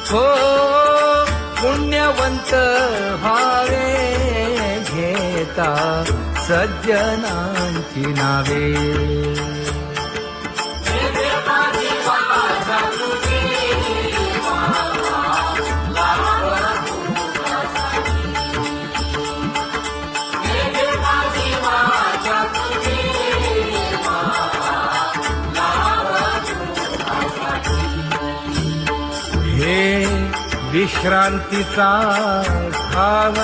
हो पुण्यवंत व्हावे घेता सज्जनांची नावे. हे विश्रांतीचा ठाव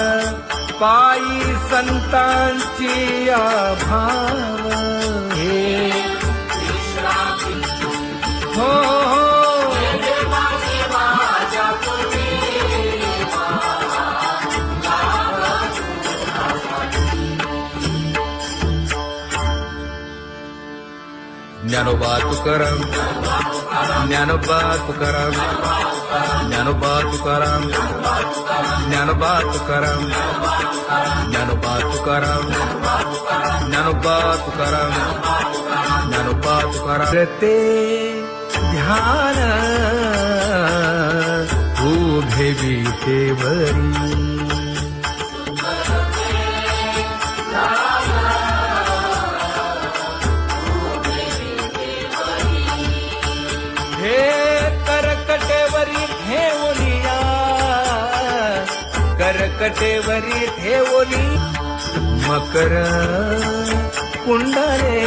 पायी संतांची आभाव. हे हो ज्ञानोबा तुकाराम ज्ञानोबा तुकाराम ज्ञानोबा तुकाराम ज्ञानोबा तुकाराम ज्ञानोबा तुकाराम ज्ञानोबा तुकाराम ज्ञानोबा तुकाराम. ते ध्यान उभे विटेवरी करकटेवरी ठेवलिया करकटेवरी ठेवली मकर कुंडले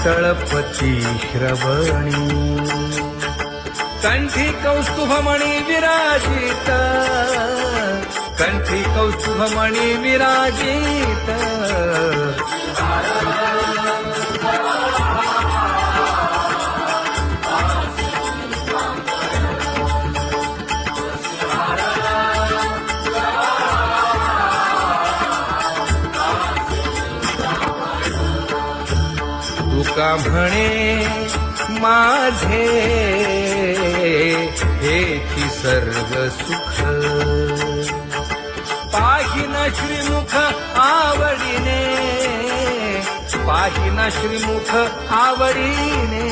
तळपती श्रवणी. कंठी कौस्तुभमणी विराजित कंठी कौस्तुभमणी विराजित. तुका म्हणे माझे हेची सर्व सुख पाहिना श्रीमुख आवडीने पाहिना श्रीमुख आवडीने.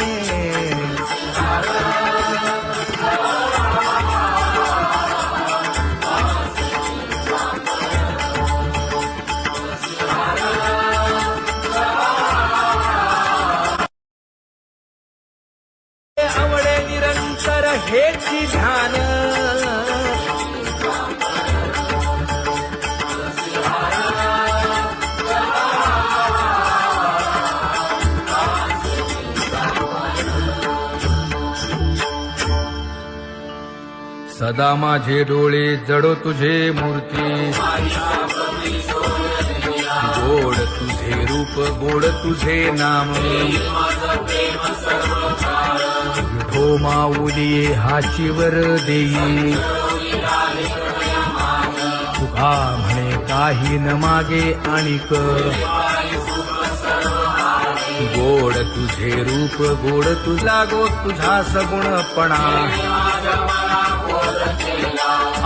आवडे निरंतर हेची ध्यान सदा माझे डोळे जडो तुझे मूर्ती. गोड तुझे रूप गोड तुझे नाम. विठो माऊली हाचीवर देई तुका म्हणे काही न मागे आणिक. गोड तुझे रूप गोड तुझा गो तुझा सगुणपणा.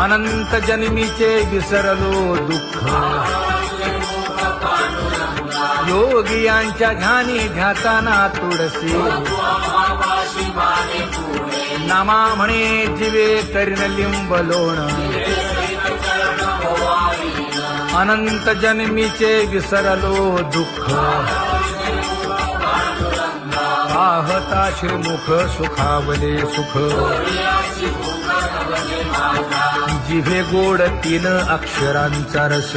अनंत जन्मीचे विसरलो दुःख. योगियांच्या ध्यानी ध्याताना तुळसी. नामा म्हणे जीवे करीन लिंब लोण. अनंत जन्मीचे विसरलो दुःख. पाहता श्रीमुख सुखावले सुख. जिभे गोड तीन अक्षरांचा रस.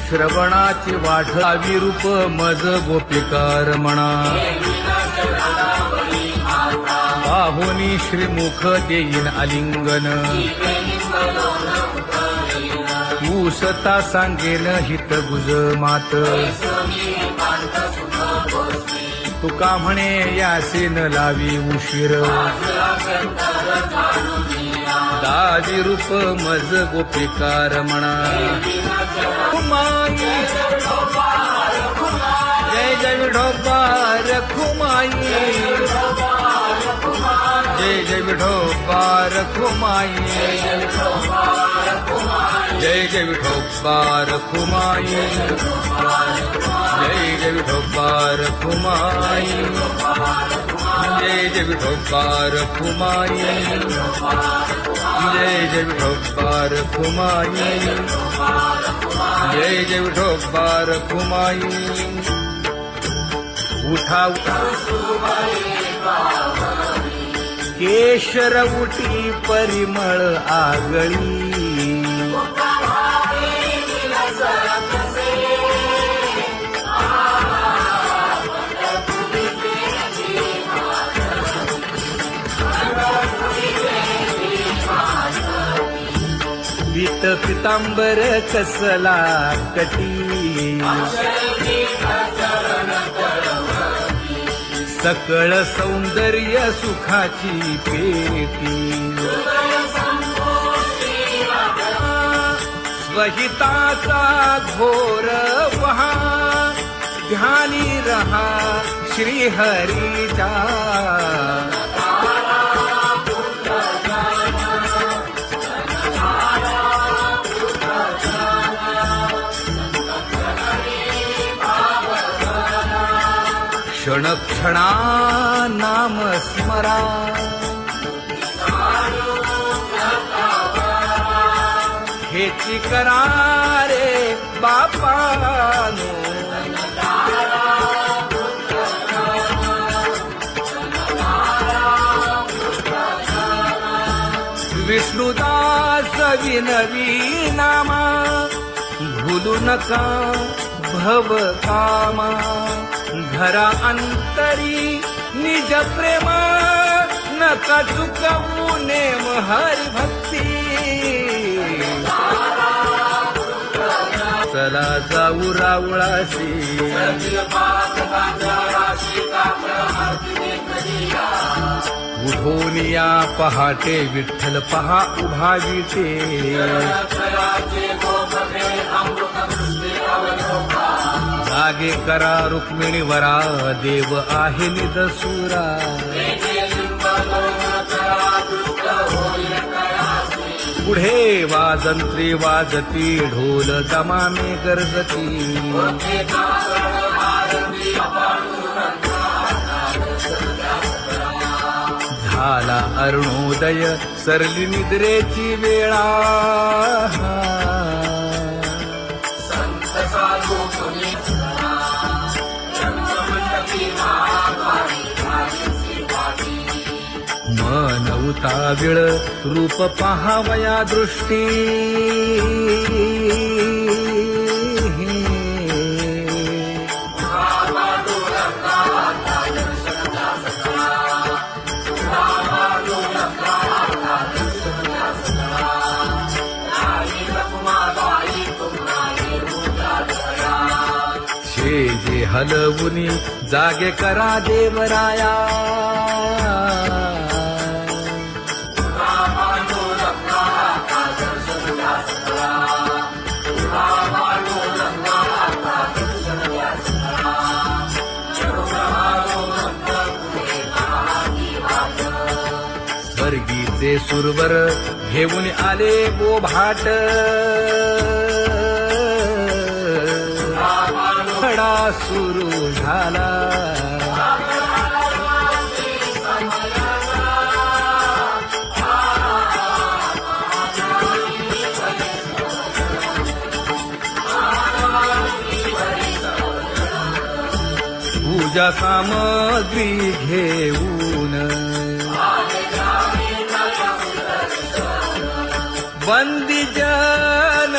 श्रवणाची वाट विरूप मज गोपिकार म्हणा. पाहुनी श्रीमुख देईन आलिंगन. ऊसता सांगेन हित गुज मात. तुका म्हणे यासीन लावी उशीर. दाजी रूप मज गोपिकार म्हणा. जय जय विठोबा रखुमाई. जय जय विठोबा रखुमाई जय जय विठोबा रखुमाई जय जय विठोबा रखुमाई जय जय विठोबा रखुमाई जय जय विठोबा रखुमाई जय जय विठोबा रखुमाई उठा केशर उठी परिमळ आगळी पीत पितांबर कसला कटी सकळ सौंदर्य सुखाची पेटी स्वहिताचा घोर वहा ध्यानी रहा श्रीहरीचा क्षण क्षणा नाम स्मरा हेची करा रे बापानो विष्णुदास विनवी नामा भूलू नका भव कामा घरा अंतरी निज प्रेम नका चुकवू नेम हरी भक्ती चला जाऊ रावळाशी उठून या पहाटे विठ्ठल पहा उभा विटे जागे करा रुक्मिणी वरा देव आहे निदसुरा पुढे वाजंत्री वाजती ढोल दमामे गरजती झाला अरुणोदय सरली निद्रेची वेळा मन उताविळ रूप पहावया दृष्टी जे हलवुनी जागे करा देवराया स्वर्गीचे सुरवर घेऊन आले बोभाट खडा सुरू झाला पूजा सामग्री घेऊन बंदी जन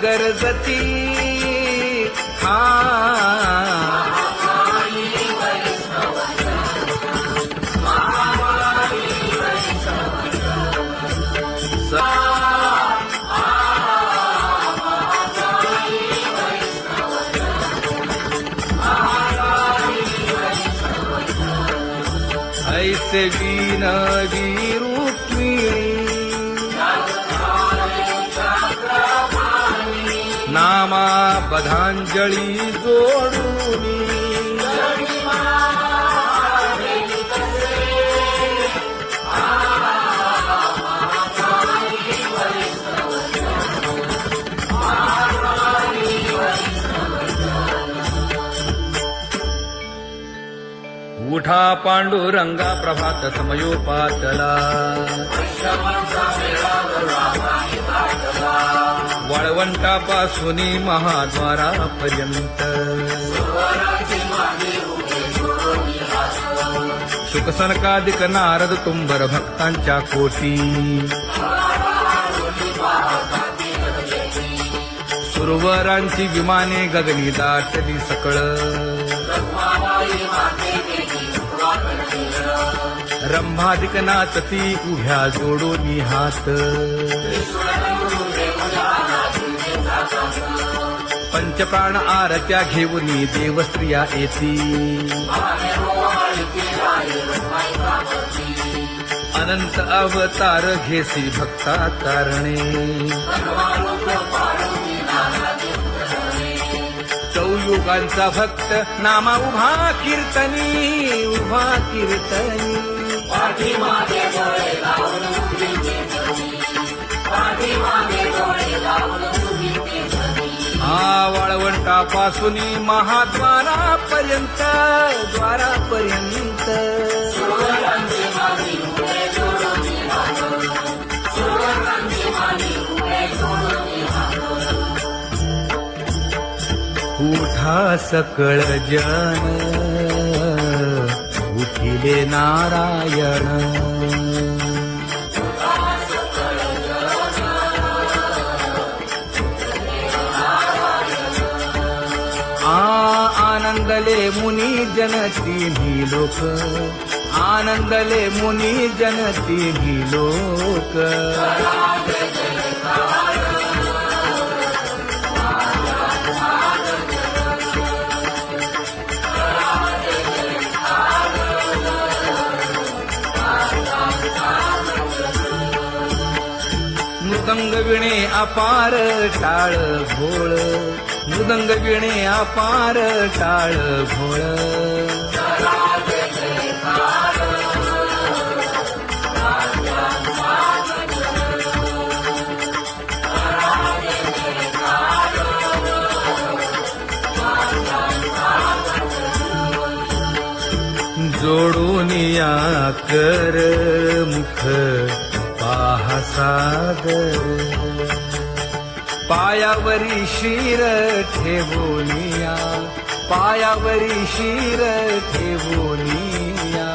गरजती ऐसे विनवी रुक्मिणी नामा बधांजळी जोडूनी मोठा पांडुरंगा प्रभात समयोपातला वाळवंटापासून महाद्वारापर्यंत शुकसनकादिक नारद तुंबर भक्तांच्या कोटी सुरवरांची विमाने गगनी दाटली सकळ रंभादिक नाचती उभ्या जोडून हात पंचप्राण आरत्या घेऊन देवस्त्रिया येती अनंत अवतार घेसी भक्ता कारणे चौयुगांचा भक्त नामा उभा कीर्तनी वाळवंटापासून महाद्वारापर्यंत उठा सकळ जन उठिले नारायण आनंदले मुनी जन तिन्ही लोक आनंदले मुनी जन तिन्ही लोक मृदंग विणे अपार टाळ भोळ मृदंग विणे अपार टाळ भोळ जोडून या कर मुख पाहा सागर पायावरी शिर ठेवोनिया पायावरी शिर ठेवोनिया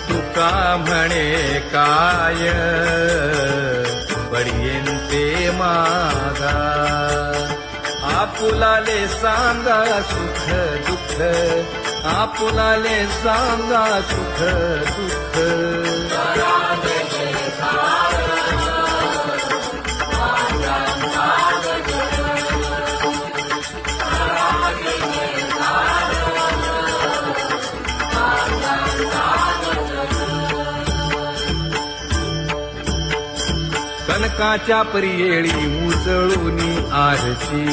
तुका म्हणे काय बडियेंते मागा आपुलाले सांगा सुख दुःख आपुलाले सांगा सुख दुःख कनकाच्या परियेळी उजळून आरती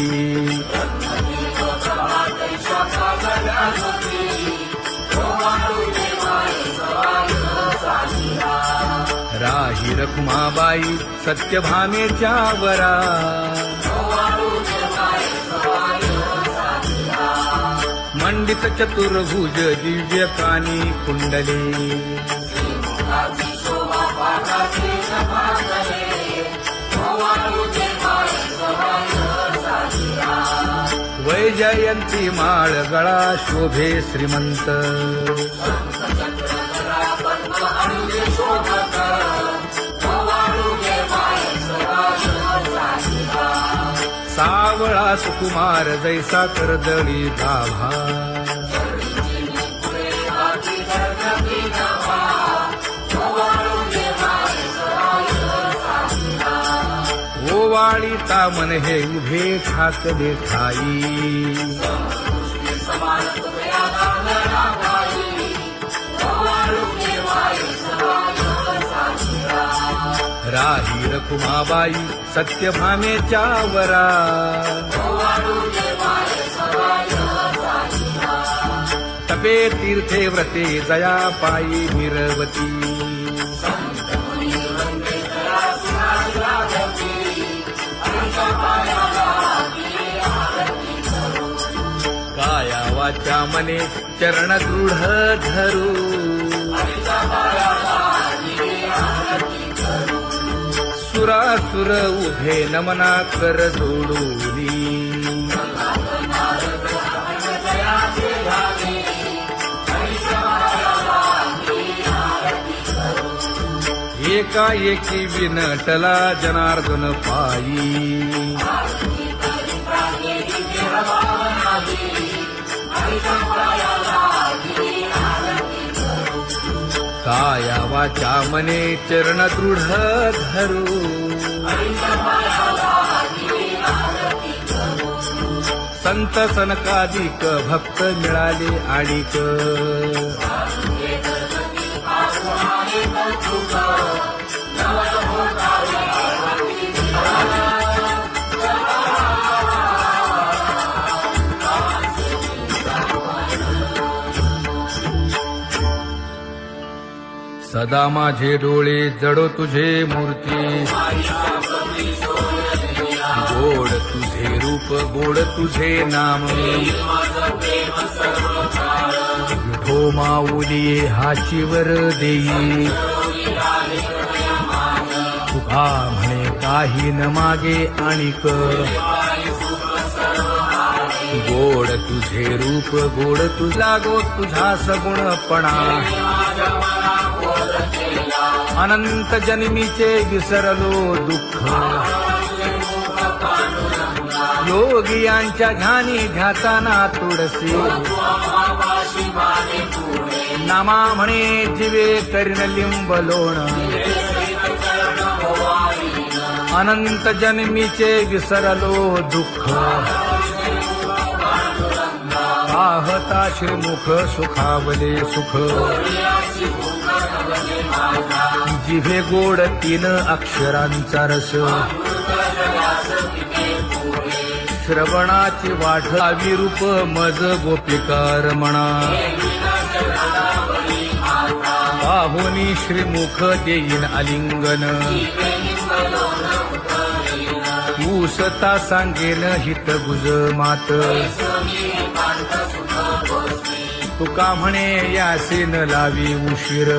राही रखुमाबाई सत्यभामेच्या वरा मंडित चतुर्भुज दिव्य कानी कुंडली वैजयंती माळ गळा शोभे श्रीमंत सावळा सुकुमार जैसा करदळी गाभा ओवाळीता मन हे उभे ठाकले ठाई राही रखुमाबाई सत्यभामेच्या वरा तपे तीर्थे व्रते जया पायी मिरवती काया वाचा मने चरण दृढ धरू सुरासुर उभे नमना कर जोडूनी एकाएकी विनटला जनार्दन पायी काया वाचा मने चरण दृढ धरू संत सनकादिक भक्त मिळाले आणिक सदा माझे डोळे जडो तुझे मूर्ती गोड तुझे रूप गोड तुझे नाम विठो माऊली हाचीवर देई तुका म्हणे काही न मागे आणिक गोड तुझे रूप गोड तुझा गो तुझा सगुणपणा अनंत जन्मीचे विसरलो दुःख योगियांच्या ध्यानी ध्याताना तुळसी नामा म्हणे जीवे करीन लिंब लोण अनंत जन्मीचे विसरलो दुःख पाहता श्रीमुख सुखावले सुख जिभे गोड तीन अक्षरांचा रस श्रवणाची वाट विरूप मज गोपिकार म्हणा पाहुनी श्रीमुख देईन आलिंगन ऊसता सांगेन हित गुज मात तुका म्हणे यासीन लावी उशीर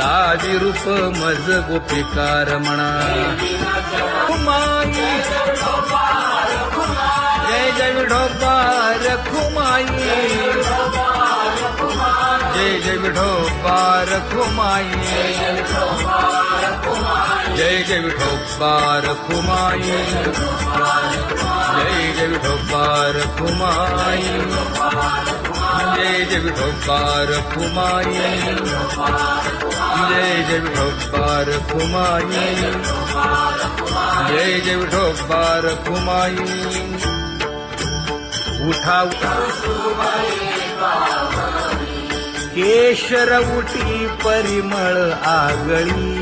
दादी रूप मज गोपिकार म्हणा खुमाई जय जय विठोबार खुमाई जय जय विठोबार खुमाई जय जय विठोबार खुमाई जय जय विठोबार खुमाई जय जय विठोबार खुमाई जय जय विठोबार खुमाई जय जय विठोबार खुमाई उठा केशर उटी परिमळ आगळी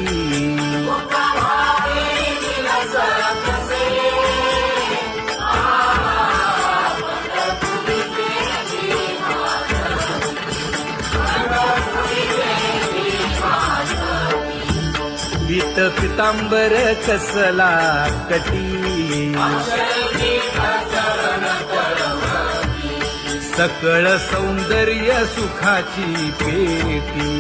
पीत पितांबर कसला कटी सकळ सौंदर्य सुखाची पेटी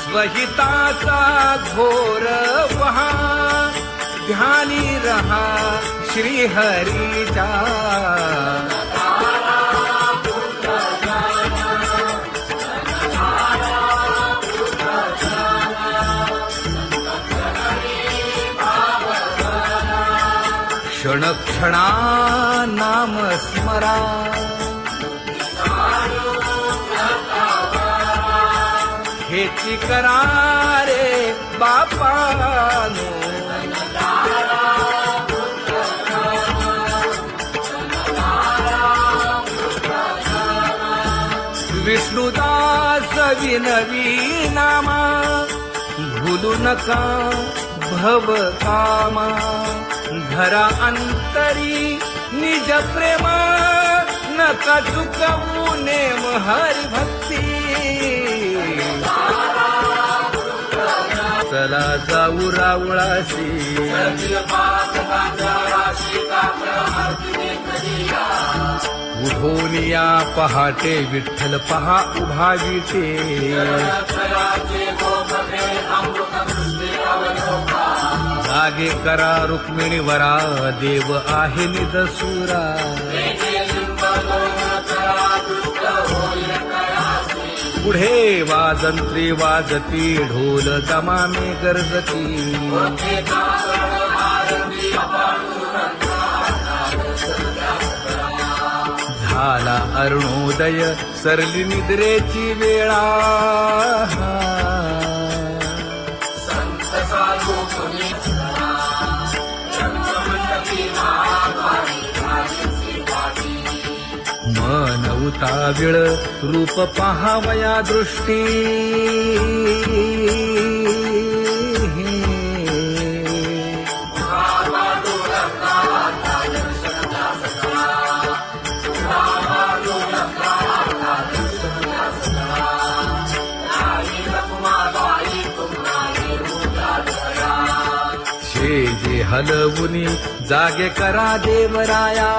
स्वहिताचा घोर वहा ध्यानी रहा श्रीहरीचा क्षण क्षणा नाम स्मरा हेची करा रे बापानो विष्णुदास विनवी नामा भूलू नका भव कामा धरा अंतरी निज प्रेम नका चुकवू नेम हरी भक्ती चला जाऊ रावळाशी उठून या पहाटे विठ्ठल पहा उभा विटे जागे करा रुक्मिणी वरा देव आहे निदसुरा पुढे वाजंत्री वाजती ढोल दमामे गरजती झाला अरुणोदय सरली निद्रेची वेळा मन उताविळ रूप पहावया दृष्टी जे हलवुनी जागे करा देवराया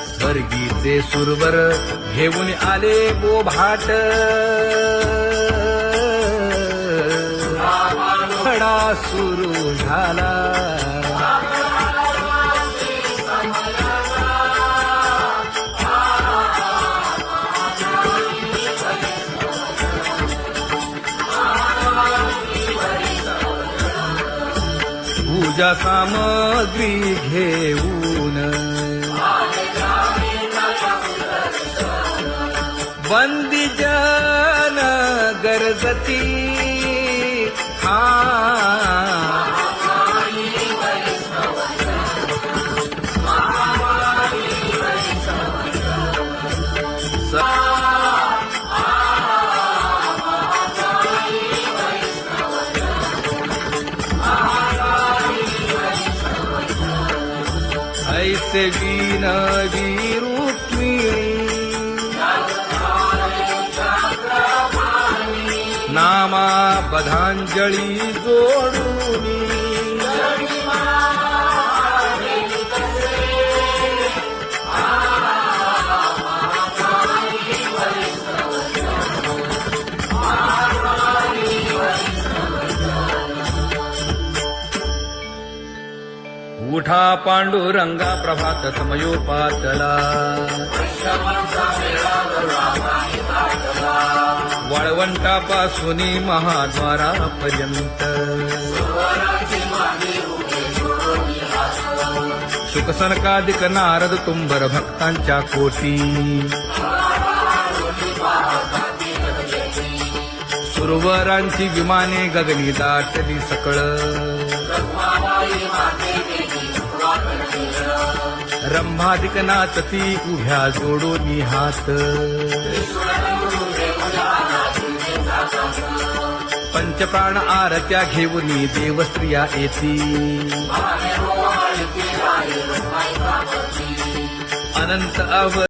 स्वर्गीचे सुरवर घेऊन आले बोभाट खडा सुरू झाला पूजा सामग्री घेऊन बंदी जन गरजती ऐसे विनवी रुक्मिणी नामा बधांजळी जोडूनी उठा पांडुरंगा प्रभात समयोपातला वाळवंटापासून महाद्वारापर्यंत शुकसनकादिक नारद तुंबर भक्तांच्या कोटी सुरवरांची विमाने गगनी दाटली सकळ रंभादिक नाचती उभ्या जोडोनी हात पंचप्राण आरत्या घेऊनी देवस्त्रिया येती अनंत अव